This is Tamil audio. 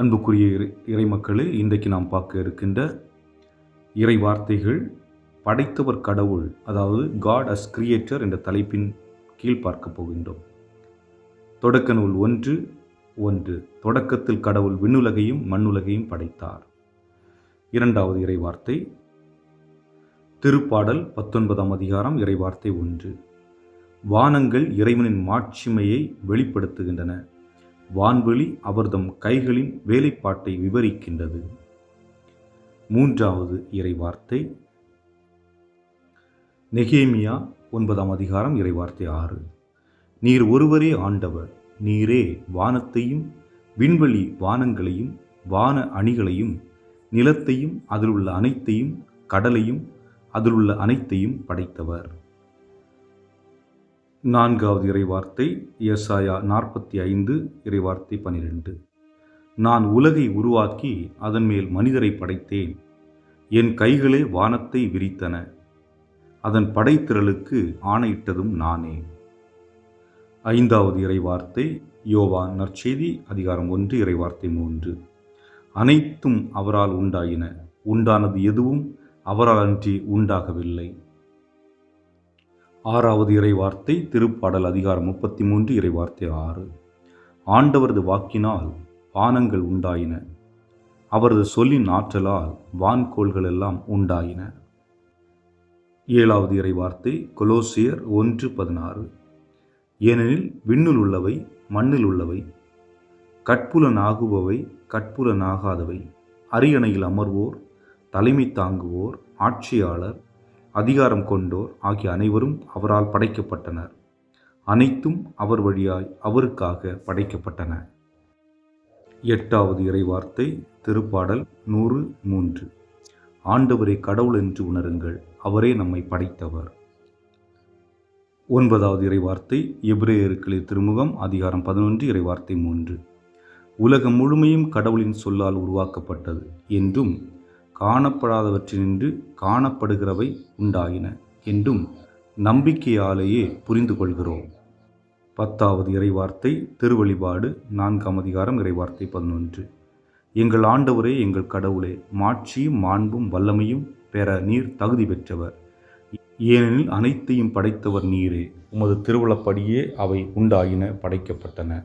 அன்புக்குரிய இறைமக்களே, இன்றைக்கு நாம் பார்க்க இருக்கின்ற இறை வார்த்தைகள் படைத்தவர் கடவுள், அதாவது காட் அஸ் கிரியேட்டர் என்ற தலைப்பின் கீழ் பார்க்க போகின்றோம். தொடக்க நூல் 1:1. தொடக்கத்தில் கடவுள் விண்ணுலகையும் மண்ணுலகையும் படைத்தார். இரண்டாவது இறை வார்த்தை திருப்பாடல் 19ஆம் அதிகாரம் இறை வார்த்தை 1. வானங்கள் இறைவனின் மாட்சிமையை வெளிப்படுத்துகின்றன, வான்வெளி அவர்தம் கைகளின் வேலைப்பாட்டை விவரிக்கின்றது. மூன்றாவது இறை வார்த்தை நெகேமியா 9ஆம் அதிகாரம் இறை வார்த்தை 6. நீர் ஒருவரே ஆண்டவர், நீரே வானத்தையும் விண்வெளி வானங்களையும் வான அணிகளையும் நிலத்தையும் அதிலுள்ள அனைத்தையும் கடலையும் அதிலுள்ள அனைத்தையும் படைத்தவர். நான்காவது இறைவார்த்தை எசாயா 45 இறைவார்த்தை 12. நான் உலகை உருவாக்கி அதன் மேல் மனிதரை படைத்தேன், என் கைகளே வானத்தை விரித்தன, அதன் படைத்திரளுக்கு ஆணையிட்டதும் நானே. ஐந்தாவது இறைவார்த்தை யோவான் நற்செய்தி அதிகாரம் 1 இறைவார்த்தை 3. அனைத்தும் அவரால் உண்டாயின, உண்டானது எதுவும் அவரால் அன்றி உண்டாகவில்லை. ஆறாவது இறைவார்த்தை திருப்பாடல் அதிகாரம் 33 இறைவார்த்தை 6. ஆண்டவரது வாக்கினால் வானங்கள் உண்டாயின, அவரது சொல்லின் ஆற்றலால் வான்கோள்கள் எல்லாம் உண்டாயின. ஏழாவது இறைவார்த்தை கொலோசியர் 1:16. ஏனெனில் விண்ணில் உள்ளவை மண்ணில் உள்ளவை, கட்புலனாகுபவை கட்புலனாகாதவை, அரியணையில் அமர்வோர் தலைமை தாங்குவோர் ஆட்சியாளர் அதிகாரம் கொண்டோர் ஆகிய அனைவரும் அவரால் படைக்கப்பட்டனர், அனைத்தும் அவர் வழியாய் அவருக்காக படைக்கப்பட்டன. எட்டாவது இறைவார்த்தை திருப்பாடல் 103. ஆண்டவரே கடவுள் என்று உணருங்கள், அவரே நம்மை படைத்தவர். ஒன்பதாவது இறைவார்த்தை எபிரேயருக்கு திருமுகம் அதிகாரம் 11 இறைவார்த்தை 3. உலகம் முழுமையும் கடவுளின் சொல்லால் உருவாக்கப்பட்டது என்றும் காணப்படாதவற்றினின்று காணப்படுகிறவை உண்டாயின என்றும் நம்பிக்கையாலேயே புரிந்து கொள்கிறோம். பத்தாவது இறைவார்த்தை திருவழிபாடு 4ஆம் அதிகாரம் இறைவார்த்தை 11. எங்கள் ஆண்டவரே எங்கள் கடவுளே, மாட்சியும் மாண்பும் வல்லமையும் பெற நீர் தகுதி பெற்றவர், ஏனெனில் அனைத்தையும் படைத்தவர் நீரே, உமது திருவுளப்படியே அவை உண்டாயின படைக்கப்பட்டன.